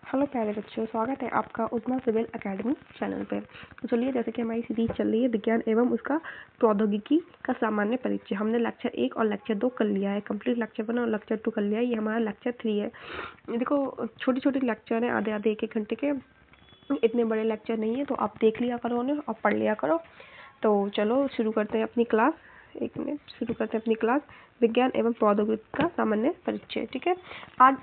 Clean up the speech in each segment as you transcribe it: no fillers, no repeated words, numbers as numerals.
Hello प्यारे बच्चों, स्वागत है आपका उतना सिविल एकेडमी चैनल पे। तो चलिए, जैसे कि हमारी सीरीज चल रही है विज्ञान एवं उसका प्रौद्योगिकी का सामान्य परिचय, हमने लेक्चर 1 और लेक्चर 2 कर लिया है कंप्लीट। लेक्चर 1 और लेक्चर 2 कर लिया है, ये हमारा लेक्चर 3 है। देखो, छोटे छोटे लेक्चर हैं, आधे आधे 1-1 घंटे के, इतने बड़े लेक्चर नहीं है, तो आप देख लिया करो उन्हें और पढ़ लिया करो। तो चलो शुरू करते हैं अपनी क्लास। एक मिनट, शुरू करते हैं अपनी क्लास विज्ञान एवं प्रौद्योगिकी का सामान्य परिचय। ठीक है, आज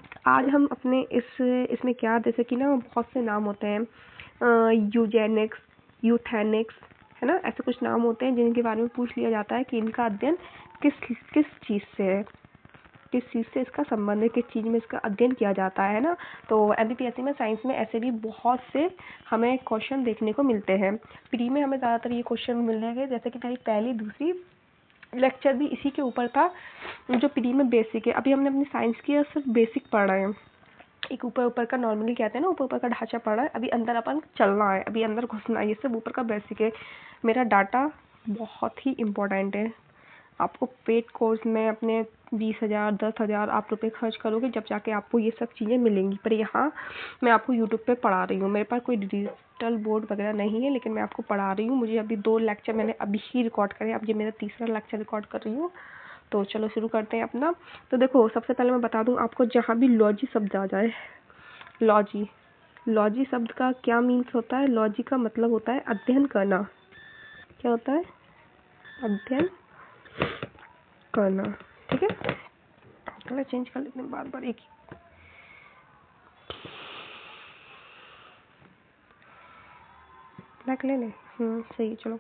हम अपने इसमें क्या, जैसे कि ना बहुत से नाम होते हैं, यूजेनिक्स, यूथेनिक्स, है ना, ऐसे कुछ नाम होते हैं जिनके बारे में पूछ लिया जाता है कि इनका अध्ययन किस किस चीज़ से है, किस चीज़ से इसका संबंध है, किस चीज़ में इसका अध्ययन किया जाता है ना। तो एमपीपीएससी में साइंस में ऐसे भी बहुत से हमें क्वेश्चन देखने को मिलते हैं। प्री में हमें ज़्यादातर ये क्वेश्चन मिलने गए, जैसे कि मेरी पहली दूसरी लेक्चर भी इसी के ऊपर था, जो प्री में बेसिक है। अभी हमने अपनी साइंस की सिर्फ बेसिक पढ़ा है, एक ऊपर ऊपर का, नॉर्मली कहते हैं ना, ऊपर ऊपर का ढांचा पढ़ा है। अभी अंदर अपन चलना है, अभी अंदर घुसना है, ये सब ऊपर का बेसिक है। मेरा डाटा बहुत ही इम्पोर्टेंट है। आपको पेड कोर्स में अपने 20,000 10,000 आप रुपये खर्च करोगे, जब जाके आपको ये सब चीज़ें मिलेंगी। पर यहाँ मैं आपको यूट्यूब पे पढ़ा रही हूँ, मेरे पास कोई डिजिटल बोर्ड वगैरह नहीं है, लेकिन मैं आपको पढ़ा रही हूँ। मुझे अभी 2 लेक्चर मैंने अभी ही रिकॉर्ड करे, अब ये मेरा तीसरा लेक्चर रिकॉर्ड कर रही हूँ। तो चलो शुरू करते हैं अपना। तो देखो, सबसे पहले मैं बता दूँ आपको, जहाँ भी लॉजी शब्द आ जाए, लॉजी शब्द का क्या मीन्स होता है। लॉजी का मतलब होता है अध्ययन करना। क्या होता है? अध्ययन करना। ठीक है, कलर चेंज कर लेते हैं बार बार एक ही। ब्लैक ले लें, सही है, चलो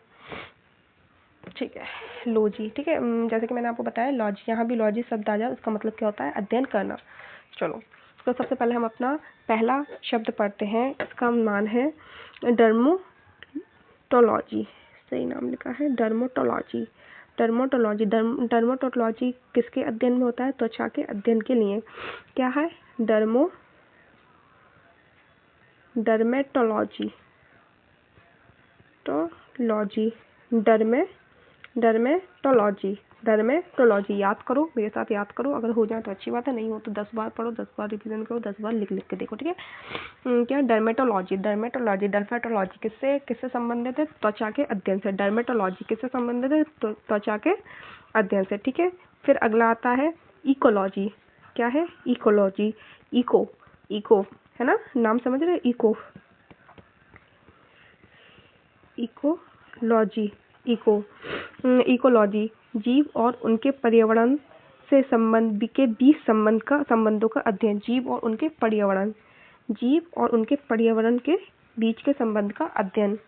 ठीक है। लॉजी, ठीक है, जैसे कि मैंने आपको बताया लॉजी, यहाँ भी लॉजी शब्द आ जाए उसका मतलब क्या होता है? अध्ययन करना। चलो, तो सबसे पहले हम अपना पहला शब्द पढ़ते हैं। इसका मान है डर्मोटोलॉजी। सही नाम लिखा है, डर्मोटोलॉजी। डर्मोटोलॉजी किसके अध्ययन में होता है? त्वचा के अध्ययन के लिए। क्या है? डर्मेटोलॉजी, डर्मेटोलॉजी याद करो, मेरे साथ याद करो। अगर हो जाए तो अच्छी बात है, नहीं हो तो 10 बार पढ़ो, 10 बार रिवीजन करो, 10 बार लिख लिख के देखो। ठीक है, क्या? डर्मेटोलॉजी किससे संबंधित है? त्वचा के अध्ययन से। डर्मेटोलॉजी किससे संबंधित है? त्वचा के अध्ययन से। ठीक है, फिर अगला आता है इकोलॉजी। क्या है? इकोलॉजी, इको है ना, नाम समझ रहे? इकोलॉजी जीव और उनके पर्यावरण से संबंधों का अध्ययन। जीव और उनके पर्यावरण के बीच के संबंध का अध्ययन।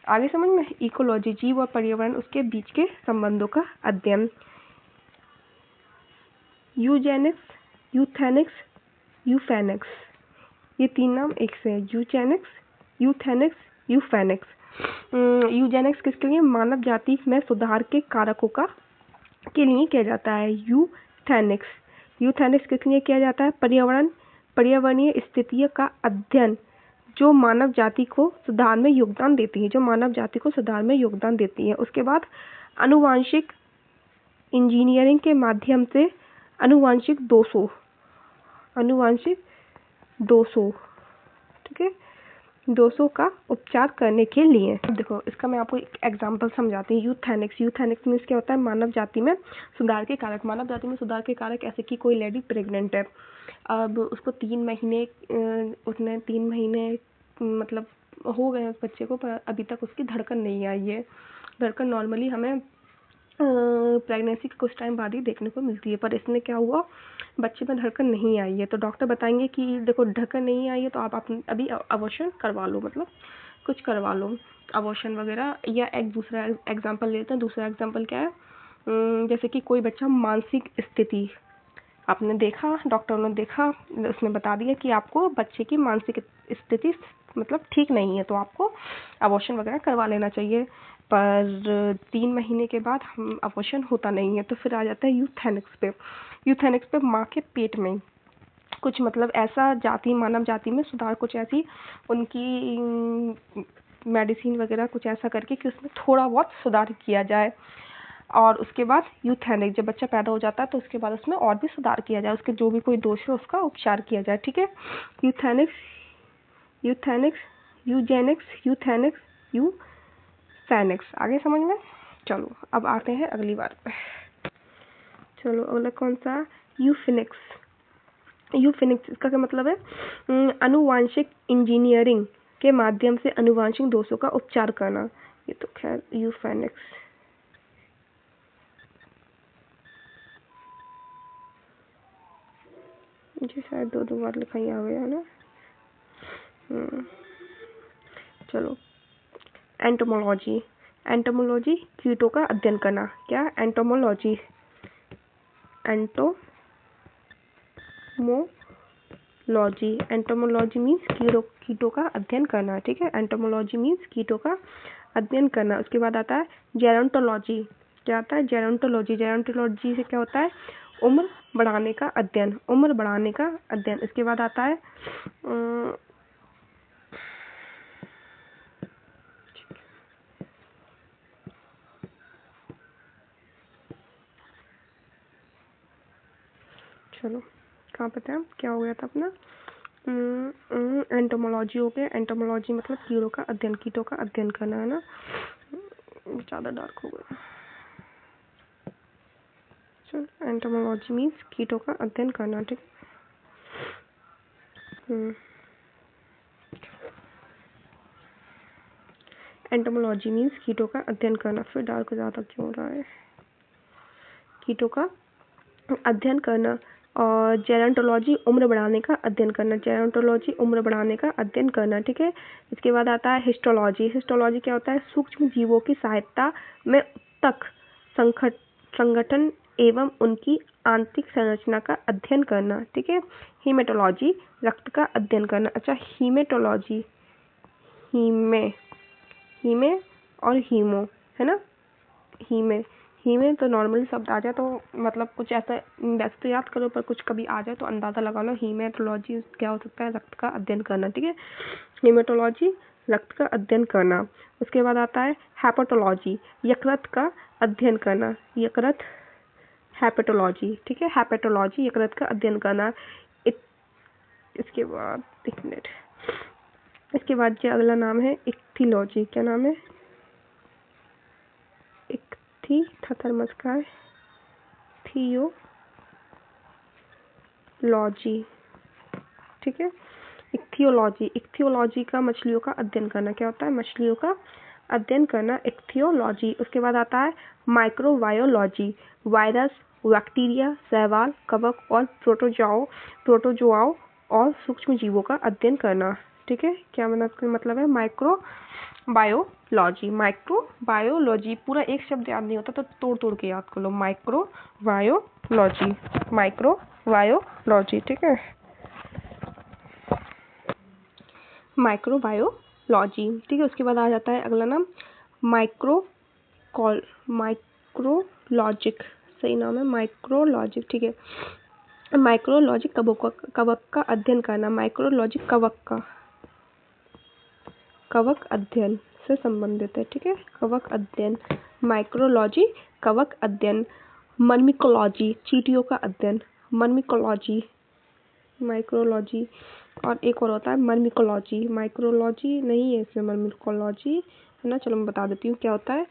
आगे समझ में? इकोलॉजी जीव और पर्यावरण, उसके बीच के संबंधों का अध्ययन। यूजेनिक्स, यूथेनिक्स, यूफेनिक्स, ये 3 नाम एक से है। यूथेनिक्स, यूफेनिक्स। यूजेनिक्स किसके लिए? मानव जाति में सुधार के कारकों के लिए किया जाता है। यूथेनिक्स किस लिए किया जाता है? पर्यावरणीय स्थितियों का अध्ययन जो मानव जाति को सुधार में योगदान देती है। उसके बाद आनुवांशिक इंजीनियरिंग के माध्यम से आनुवांशिक दोषों, ठीक है, दोषों का उपचार करने के लिए। देखो, इसका मैं आपको एक एग्जांपल समझाती हूँ। यूथेनिक्स मीन्स क्या होता है? मानव जाति में सुधार के कारक। ऐसे कि कोई लेडी प्रेग्नेंट है, अब उसको 3 महीने मतलब हो गए उस बच्चे को, पर अभी तक उसकी धड़कन नहीं आई है। धड़कन नॉर्मली हमें प्रेगनेंसी के कुछ टाइम बाद ही देखने को मिलती है, पर इसमें क्या हुआ? बच्चे में धड़कन नहीं आई है। तो डॉक्टर बताएंगे कि देखो, धड़कन नहीं आई है तो आप अभी अबॉर्शन करवा लो, मतलब कुछ करवा लो, अबॉर्शन वगैरह। या एक दूसरा एग्जांपल लेते हैं। दूसरा एग्जांपल क्या है? जैसे कि कोई बच्चा मानसिक स्थिति, आपने देखा, डॉक्टर ने देखा, उसने बता दिया कि आपको बच्चे की मानसिक स्थिति मतलब ठीक नहीं है, तो आपको अबॉर्शन वगैरह करवा लेना चाहिए। पर 3 महीने के बाद हम अबॉर्शन होता नहीं है, तो फिर आ जाता है यूथेनिक्स पे माँ के पेट में कुछ मतलब ऐसा मानव जाति में सुधार, कुछ ऐसी उनकी मेडिसिन वगैरह कुछ ऐसा करके कि उसमें थोड़ा बहुत सुधार किया जाए। और उसके बाद यूथेनिक, जब बच्चा पैदा हो जाता है तो उसके बाद उसमें और भी सुधार किया जाए, उसके जो भी कोई दोष है उसका उपचार किया जाए, ठीक है। यूथेनिक्स, यूथेनिक्स, यूजेनिक्स, यूथेनिक्स, यूथेनिक्स, आगे समझ में। चलो अब आते हैं अगली बार पे। चलो अगला कौन सा, यूफिनिक्स। यूफिनिक्स इसका क्या मतलब है, अनुवांशिक इंजीनियरिंग के माध्यम से अनुवांशिक दोषों का उपचार करना। ये तो खैर यूफिनिक्स, मुझे शायद दो बार लिखा ही आ गया है ना। चलो एंटोमोलॉजी, एंटोमोलॉजी कीटों का अध्ययन करना। क्या, एंटोमोलॉजी, एंटोमोलॉजी, एंटोमोलॉजी मीन्स कीटों का अध्ययन करना, ठीक है। एंटोमोलॉजी मीन्स कीटों का अध्ययन करना। उसके बाद आता है जेरोंटोलॉजी। क्या आता है, जेरोंटोलॉजी। जेरोंटोलॉजी से क्या होता है, उम्र बढ़ाने का अध्ययन, उम्र बढ़ाने का अध्ययन। इसके बाद आता है चलो कहाँ पता है क्या हो गया था अपना, एंटोमोलॉजी हो गया। एंटोमोलॉजी मतलब कीड़ों का अध्ययन, कीटों का अध्ययन करना, है ना। ज़्यादा डार्क हो गया। चलो एंटोमोलॉजी मीन्स कीटों का अध्ययन करना, ठीक। एंटोमोलॉजी मीन्स कीटों का अध्ययन करना। फिर डार्क ज़्यादा क्यों हो रहा है, कीटों का अध्ययन करना। और जेरोंटोलॉजी उम्र बढ़ाने का अध्ययन करना, जेरोंटोलॉजी उम्र बढ़ाने का अध्ययन करना, ठीक है। इसके बाद आता है हिस्टोलॉजी। हिस्टोलॉजी क्या होता है, सूक्ष्म जीवों की सहायता में तक संगठन एवं उनकी आंतरिक संरचना का अध्ययन करना, ठीक है। हीमेटोलॉजी रक्त का अध्ययन करना। अच्छा हीमेटोलॉजी, हीमे और हीमो, है ना। हीमे तो नॉर्मली शब्द आ जाए तो मतलब कुछ ऐसा वैसे तो याद करो, पर कुछ कभी आ जाए तो अंदाज़ा लगा लो। हीमेटोलॉजी क्या हो सकता है, रक्त का अध्ययन करना, ठीक है। हीमेटोलॉजी रक्त का अध्ययन करना। उसके बाद आता है हेपेटोलॉजी, यकृत का अध्ययन करना, यकृत, हेपेटोलॉजी, ठीक है। हेपेटोलॉजी यकृत का अध्ययन करना। इसके बाद एक मिनट, इसके बाद जो अगला नाम है इक्थियोलॉजी। क्या नाम है, थर्मस्कार, थियोलॉजी, ठीक है। इक्थियोलॉजी, इक्थियोलॉजी का मछलियों का अध्ययन करना। क्या होता है, मछलियों का अध्ययन करना, इक्थियोलॉजी। उसके बाद आता है माइक्रोबायोलॉजी, वायरस, बैक्टीरिया, शैवाल, कवक और प्रोटोजोआओं और सूक्ष्म जीवों का अध्ययन करना, ठीक है। क्या मतलब है, माइक्रोबायोलॉजी। माइक्रोबायोलॉजी पूरा एक शब्द याद नहीं होता तो तोड़ तोड़ के याद कर लो, माइक्रोबायोलॉजी, माइक्रोबायोलॉजी, ठीक है। माइक्रोबायोलॉजी, ठीक है। उसके बाद आ जाता है अगला नाम माइक्रोलॉजिक, सही नाम है माइक्रोलॉजिक, ठीक है। माइक्रोलॉजिक कवक का अध्ययन करना, माइक्रोलॉजिक कवक अध्ययन से संबंधित है, ठीक है। कवक अध्ययन, माइक्रोलॉजी कवक अध्ययन। मर्मिकोलॉजी चींटियों का अध्ययन, मर्मिकोलॉजी, माइक्रोलॉजी। और एक और होता है मर्मिकोलॉजी, माइक्रोलॉजी नहीं है इसमें, मर्मिकोलॉजी है ना। चलो मैं बता देती हूँ क्या होता है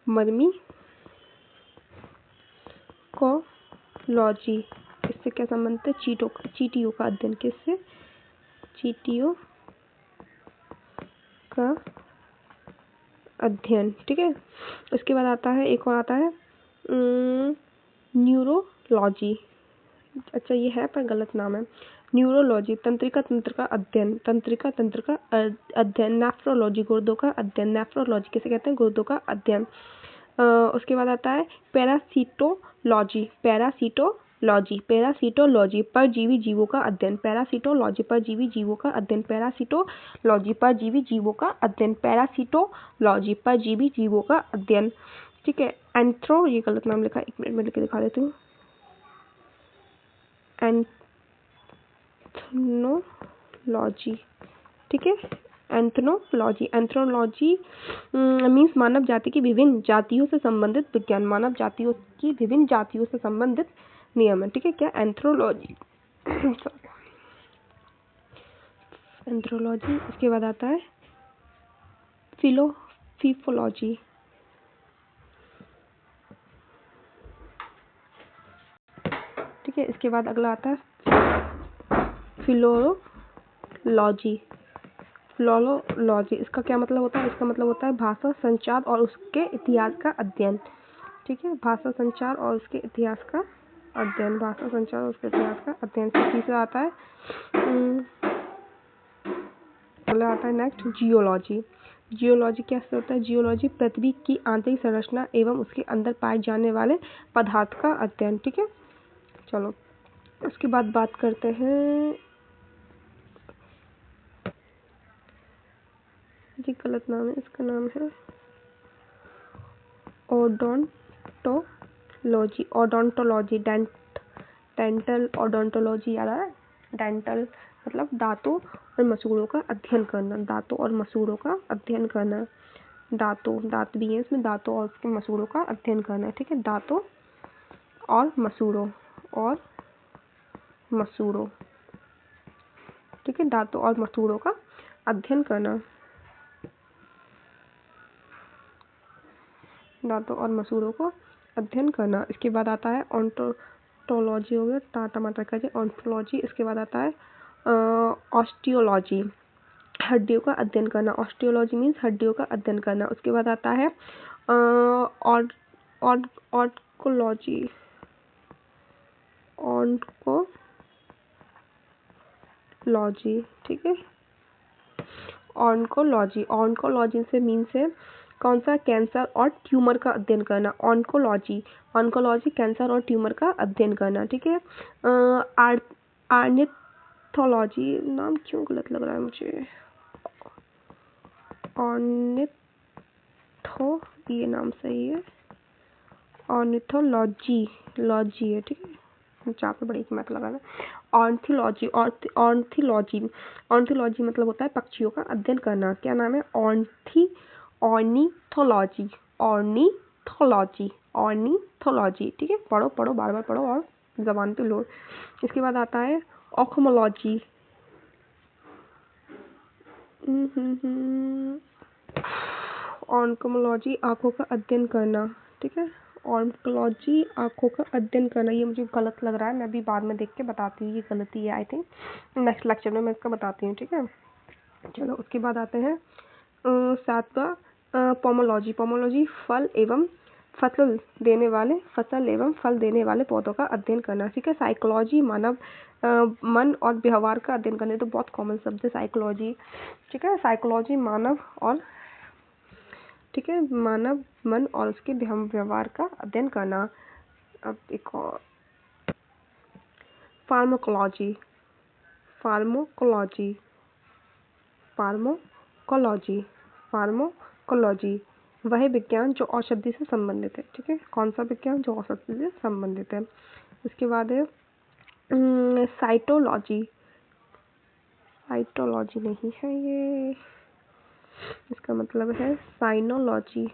मर्मिकोलॉजी। इससे क्या संबंध है, चींटियों का अध्ययन, किससे, चींटियों का अध्ययन, ठीक है। उसके बाद आता है एक और आता है न्यूरोलॉजी। अच्छा ये है पर गलत नाम है, न्यूरोलॉजी तंत्रिका तंत्र का अध्ययन, तंत्रिका तंत्र का अध्ययन। नेफ्रोलॉजी गुर्दों का अध्ययन, नेफ्रोलॉजी किसे कहते हैं, गुर्दों का अध्ययन। उसके बाद आता है पैरासिटोलॉजी, पैरासिटोलॉजी परजीवी जीवों का अध्ययन, पैरासिटोलॉजी परजीवी जीवों का अध्ययन, पैरासिटोलॉजी परजीवी जीवों का अध्ययन, पैरासिटोलॉजी परजीवी जीवों का अध्ययन, ठीक है। एंथ्रो, ये गलत नाम लिखा है, एक मिनट में लिख के दिखा देती हूँ। एंथ्रोलॉजी, ठीक है। एंथ्रोलॉजी, एंथ्रोलॉजी मीन्स मानव जाति की विभिन्न जातियों से संबंधित विज्ञान, मानव जातियों की विभिन्न जातियों से संबंधित नियमन, ठीक है। क्या एंथ्रोलॉजी एंथ्रोलॉजी। इसके बाद आता है फिलोलॉजी, ठीक है। इसके बाद अगला आता है फिलोलॉजी। फिलोलॉजी इसका क्या मतलब होता है? इसका मतलब होता है भाषा, संचार और उसके इतिहास का अध्ययन, ठीक है। भाषा, संचार और उसके इतिहास का अध्ययन, भाषा, संचार और उसके इतिहास का अध्ययन। तीसरा आता है अगला आता है नेक्स्ट जियोलॉजी। जियोलॉजी कैसे होता है? जियोलॉजी पृथ्वी की आंतरिक संरचना एवं उसके अंदर पाए जाने वाले पदार्थ का अध्ययन, ठीक है। चलो उसके बाद बात करते हैं, ये गलत नाम है, इसका नाम है ओडोंटोलॉजी। ओडोंटोलॉजी डेंटल ओडोंटोलॉजी याद आ रहा है? डेंटल मतलब दांतों और मसूड़ों का अध्ययन करना, दांतों और मसूड़ों का अध्ययन करना। दांत भी है इसमें, दांतों और उसके मसूड़ों का अध्ययन करना, ठीक है। दांतों और मसूड़ों ठीक है, दांतों और मसूड़ों का अध्ययन करना, दांतों और मसूड़ों को अध्ययन करना। इसके बाद आता है ऑन्टोलॉजी, हो गया टमाटर का ऑन्टोलॉजी। इसके बाद आता है ऑस्टियोलॉजी, हड्डियों का अध्ययन करना। ऑस्टियोलॉजी मीन्स हड्डियों का अध्ययन करना। उसके बाद आता है ऑन्कोलॉजी, ऑन्कोलॉजी, ठीक है। ऑन्कोलॉजी से मीन्स है कौन सा? कैंसर और ट्यूमर का अध्ययन करना। ऑन्कोलॉजी कैंसर और ट्यूमर का अध्ययन करना, ठीक है। ऑर्निथोलॉजी, नाम क्यों गलत लग रहा है मुझे? ये नाम सही है, ऑर्निथोलॉजी है, ठीक है। चार पे बड़ी कीमत लगाना। ऑर्निथोलॉजी मतलब होता है पक्षियों का अध्ययन करना। क्या नाम है? ऑर्निथोलॉजी, ठीक है। पढ़ो बार बार पढ़ो और जबान पे लो। इसके बाद आता है ऑप्थेल्मोलॉजी, ऑन्कोलॉजी आंखों का अध्ययन करना, ठीक है। ऑन्कोलॉजी आंखों का अध्ययन करना, ये मुझे गलत लग रहा है, मैं भी बाद में देख के बताती हूँ, ये गलती है आई थिंक, नेक्स्ट लेक्चर में मैं इसका बताती हूँ, ठीक है। चलो उसके बाद आते हैं सातवां पोमोलॉजी फल एवं फसल देने वाले पौधों का अध्ययन करना, ठीक है। साइकोलॉजी मानव मन और व्यवहार का अध्ययन करना, तो बहुत कॉमन शब्द है साइकोलॉजी, ठीक है। साइकोलॉजी मानव मन और उसके व्यवहार का अध्ययन करना। अब एक और फार्माकोलॉजी वह विज्ञान जो औषधि से संबंधित है, ठीक है। कौन सा विज्ञान? जो औषधि से संबंधित है। उसके बाद है साइटोलॉजी नहीं है ये, इसका मतलब है साइनोलॉजी,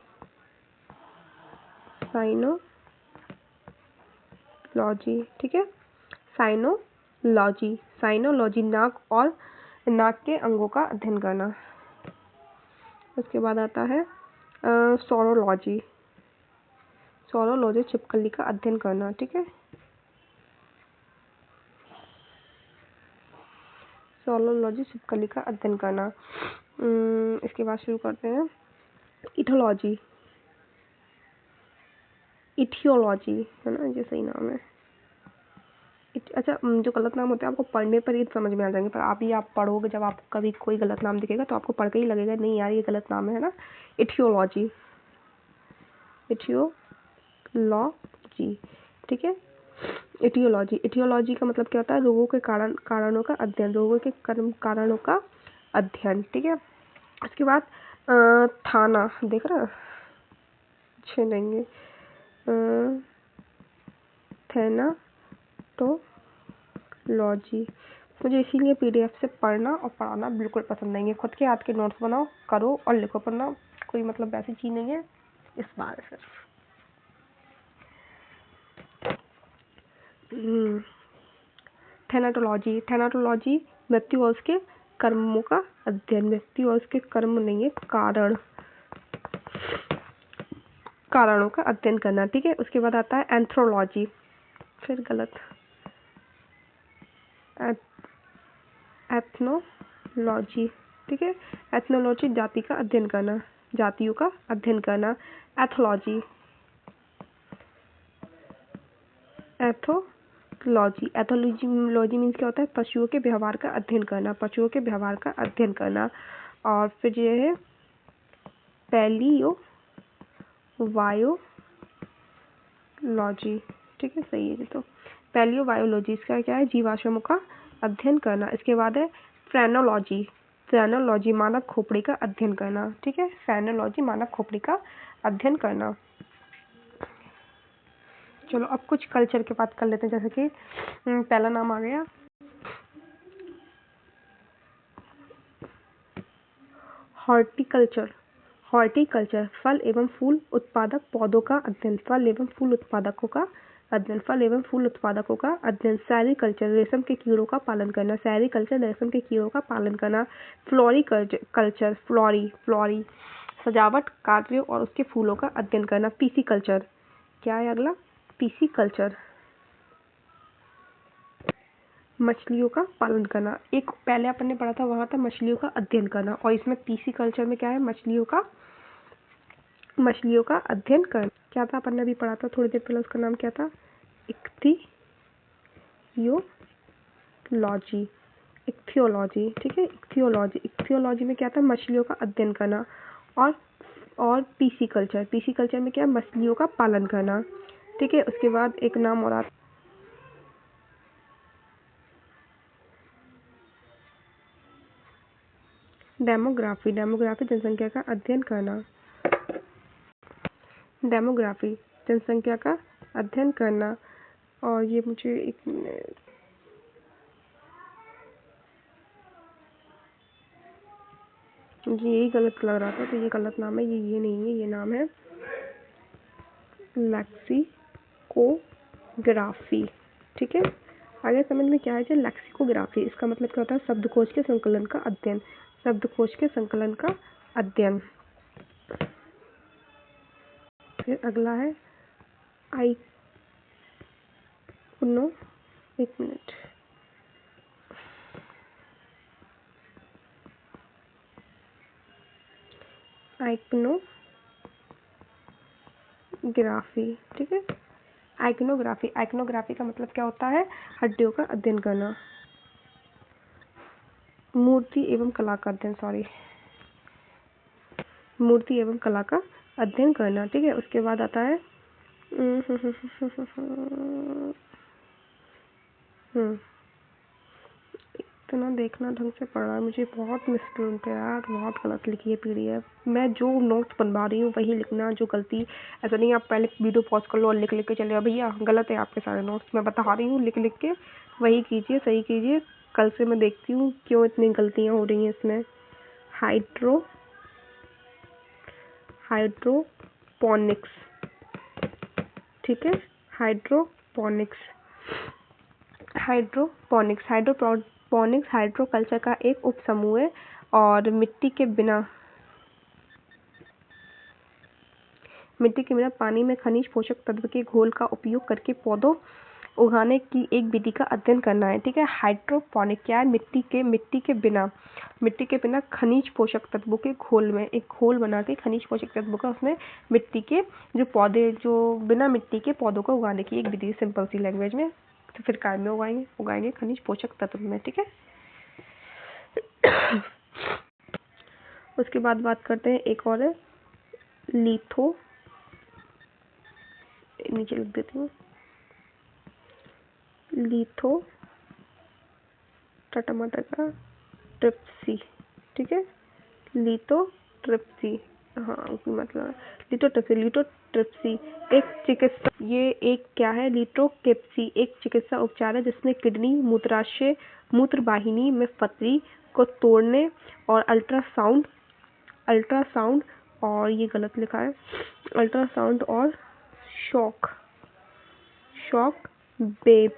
ठीक है। साइनोलॉजी नाक के अंगों का अध्ययन करना। उसके बाद आता है सोरोलॉजी छिपकली का अध्ययन करना, ठीक है। सोरोलॉजी छिपकली का अध्ययन करना। इसके बाद शुरू करते हैं इथियोलॉजी है ना, ये सही नाम है। अच्छा, जो गलत नाम होते हैं आपको पढ़ने पर ही समझ में आ जाएंगे, पर आप पढ़ोगे जब आपको कभी कोई गलत नाम दिखेगा तो आपको पढ़ के ही लगेगा नहीं यार ये गलत नाम है ना। इथियोलॉजी, ठीक है। इटियोलॉजी का मतलब क्या होता है? रोगों के कारणों का अध्ययन, कारणों का अध्ययन, ठीक है। उसके बाद थाना देख रहा अच्छे लेंगे थैनाटोलॉजी मुझे इसीलिए पीडीएफ से पढ़ना और पढ़ाना बिल्कुल पसंद नहीं है। खुद के हाथ के नोट्स बनाओ, करो और लिखो, पढ़ना कोई मतलब ऐसी चीज़ नहीं है इस बार सिर्फ। थैनाटोलॉजी, थैनाटोलॉजी व्यक्ति और उसके कर्मों का अध्ययन, व्यक्ति और उसके कर्म नहीं है, कारणों का अध्ययन करना, ठीक है। उसके बाद आता है एंथ्रोलॉजी, फिर गलत, एथनोलॉजी, ठीक है। एथनोलॉजी जाति का अध्ययन करना, जातियों का अध्ययन करना। एथोलॉजी, एथोलॉजी, एथोलॉजी मीन्स क्या होता है, पशुओं के व्यवहार का अध्ययन करना, पशुओं के व्यवहार का अध्ययन करना। और फिर ये है पैलियो बायोलॉजी, ठीक है, सही है ये तो। पैलियो बायोलॉजी, इसका क्या है, जीवाश्मों का अध्ययन करना। इसके बाद है फ्रेनोलॉजी, फ्रेनोलॉजी मानव खोपड़ी का अध्ययन करना, ठीक है। फ्रेनोलॉजी मानव खोपड़ी का अध्ययन करना। चलो अब कुछ कल्चर की बात कर लेते हैं, जैसे कि पहला नाम आ गया हॉर्टिकल्चर, हॉर्टिकल्चर फल एवं फूल उत्पादक पौधों का अध्ययन, फल एवं फूल उत्पादकों का अध्ययन, फल एवं फूल उत्पादकों का अध्ययन। सेरीकल्चर रेशम के कीड़ों का पालन करना, सेरीकल्चर रेशम के कीड़ों का पालन करना। फ्लोरिकल्चर, फ्लोरी सजावट कार्यों और उसके फूलों का अध्ययन करना। पीसीकल्चर, क्या है अगला, पीसीकल्चर मछलियों का पालन करना। एक पहले अपन ने पढ़ा था वहाँ था मछलियों का अध्ययन करना, और इसमें पीसीकल्चर में क्या है, मछलियों का अध्ययन करना। क्या था अपन ने अभी पढ़ा था थोड़ी देर पहले, उसका नाम क्या था, इक्थियोलॉजी, इक्थियोलॉजी, ठीक है। इक्थियोलॉजी, इक्थियोलॉजी में क्या था, मछलियों का अध्ययन करना। और पीसीकल्चर, पीसीकल्चर में क्या है, मछलियों का पालन करना, ठीक है। उसके बाद एक नाम और आता डेमोग्राफी, डेमोग्राफी जनसंख्या का अध्ययन करना, डेमोग्राफी जनसंख्या का अध्ययन करना। और ये मुझे एक यही गलत लग रहा था, तो ये गलत नाम है, ये नहीं है, ये नाम है लेक्सिकोग्राफी, ठीक है। आगे समझ में क्या है जो लेक्सिकोग्राफी, इसका मतलब क्या होता है, शब्दकोश के संकलन का अध्ययन, शब्दकोश के संकलन का अध्ययन। फिर अगला है एक मिनट, आइकनोग्राफी, ठीक है। आइकनोग्राफी, आइकनोग्राफी का मतलब क्या होता है, हड्डियों का अध्ययन करना। मूर्ति एवं कला का अध्ययन, सॉरी, मूर्ति एवं कला का अध्ययन करना, ठीक है। उसके बाद आता है इतना देखना ढंग से पढ़ रहा है, मुझे बहुत मुश्किल है यार, बहुत गलत लिखी है पीडीएफ। मैं जो नोट्स बनवा रही हूँ वही लिखना, जो गलती, ऐसा नहीं आप पहले वीडियो पॉज कर लो और लिख लिख के चले जाओ, भैया गलत है आपके सारे नोट्स, मैं बता रही हूँ लिख लिख के वही कीजिए, सही कीजिए। कल से मैं देखती हूँ क्यों इतनी गलतियाँ हो रही हैं इसमें। हाइड्रोपोनिक्स, ठीक है, हाइड्रोपोनिक्स, हाइड्रोकल्चर का एक उपसमूह है और मिट्टी के बिना पानी में खनिज पोषक तत्व के घोल का उपयोग करके पौधों उगाने की एक विधि का अध्ययन करना है, ठीक है। हाइड्रोपोनिक क्या है, मिट्टी के बिना खनिज पोषक तत्वों के घोल में एक घोल बना के खनिज पोषक तत्वों का उसमें मिट्टी के जो बिना मिट्टी के पौधों को उगाने की एक विधि, सिंपल सी लैंग्वेज में। तो फिर काय में उगाएंगे खनिज पोषक तत्व में, ठीक है। उसके बाद बात करते हैं एक और है नीचे लिख देती हूँ, लिथोट्रिप्सी, ठीक है, लिथोट्रिप्सी, हाँ मतलब लिथोट्रिप्सी एक चिकित्सा, ये एक क्या है, लिथोट्रिप्सी एक चिकित्सा उपचार है जिसमें किडनी मूत्राशय मूत्रवाहिनी में पथरी को तोड़ने और अल्ट्रासाउंड और ये गलत लिखा है, अल्ट्रासाउंड और shock shock wave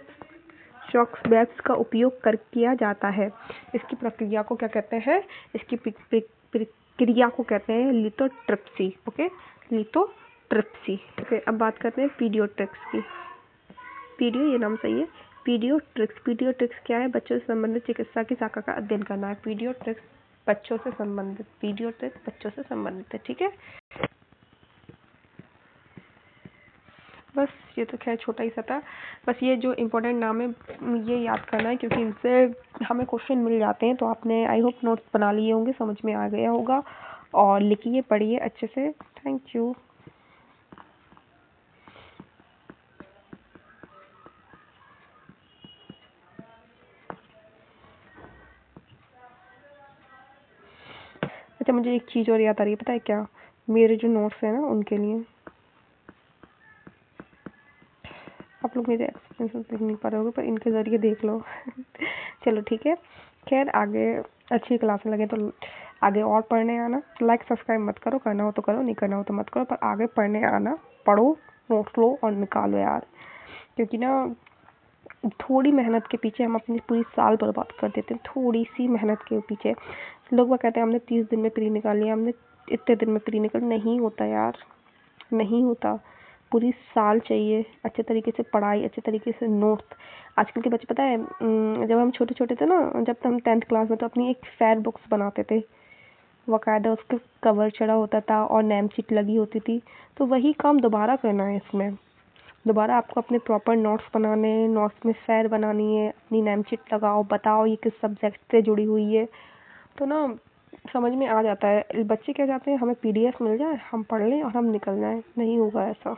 shock waves का उपयोग कर किया जाता है। इसकी प्रक्रिया को क्या कहते हैं, इसकी प्रक्रिया को कहते हैं लिथोट्रिप्सी। Okay, lithotripsy. ओके, अब बात करते हैं पीडियाट्रिक्स की। ये नाम सही है, पीडियाट्रिक्स क्या है, बच्चों से संबंधित चिकित्सा की शाखा का अध्ययन करना है। पीडियाट्रिक्स बच्चों से संबंधित है, ठीक है। बस ये तो खैर छोटा ही सा था, बस ये जो इम्पोर्टेंट नाम है ये याद करना है क्योंकि इनसे हमें क्वेश्चन मिल जाते हैं। तो आपने आई होप नोट्स बना लिए होंगे, समझ में आ गया होगा, और लिखिए पढ़िए अच्छे से। Thank you. अच्छा, मुझे एक चीज़ और याद आ रही है, पता है क्या, मेरे जो नोट्स हैं ना उनके लिए आप लोग मेरे एक्सप्लेनेशन देख नहीं पा रहे होगे पर इनके ज़रिए देख लो। चलो ठीक है, खैर आगे अच्छी क्लास लगे तो आगे और पढ़ने आना। लाइक सब्सक्राइब मत करो, करना हो तो करो, नहीं करना हो तो मत करो, पर आगे पढ़ने आना, पढ़ो, नोट्स लो और निकालो यार, क्योंकि ना थोड़ी मेहनत के पीछे हम अपनी पूरी साल बर्बाद कर देते हैं। थोड़ी सी मेहनत के पीछे लोग वो कहते हैं हमने 30 दिन में प्री निकाल लिया, हमने इतने दिन में प्री निकाल, नहीं होता यार, नहीं होता। पूरी साल चाहिए अच्छे तरीके से पढ़ाई, अच्छे तरीके से नोट्स। आजकल के बच्चे पता है, जब हम छोटे छोटे थे ना, जब हम 10th क्लास में, तो अपनी एक फेयर बुक्स बनाते थे, बाकायदा उसका कवर चढ़ा होता था और नेम शीट लगी होती थी। तो वही काम दोबारा करना है इसमें, दोबारा आपको अपने प्रॉपर नोट्स बनाने हैं, नोट्स में फेयर बनानी है, अपनी नेम शीट लगाओ, बताओ ये किस सब्जेक्ट से जुड़ी हुई है, तो ना समझ में आ जाता है। बच्चे क्या चाहते हैं, हमें पीडीएफ मिल जाए, हम पढ़ लें और हम निकल जाएं, नहीं होगा ऐसा।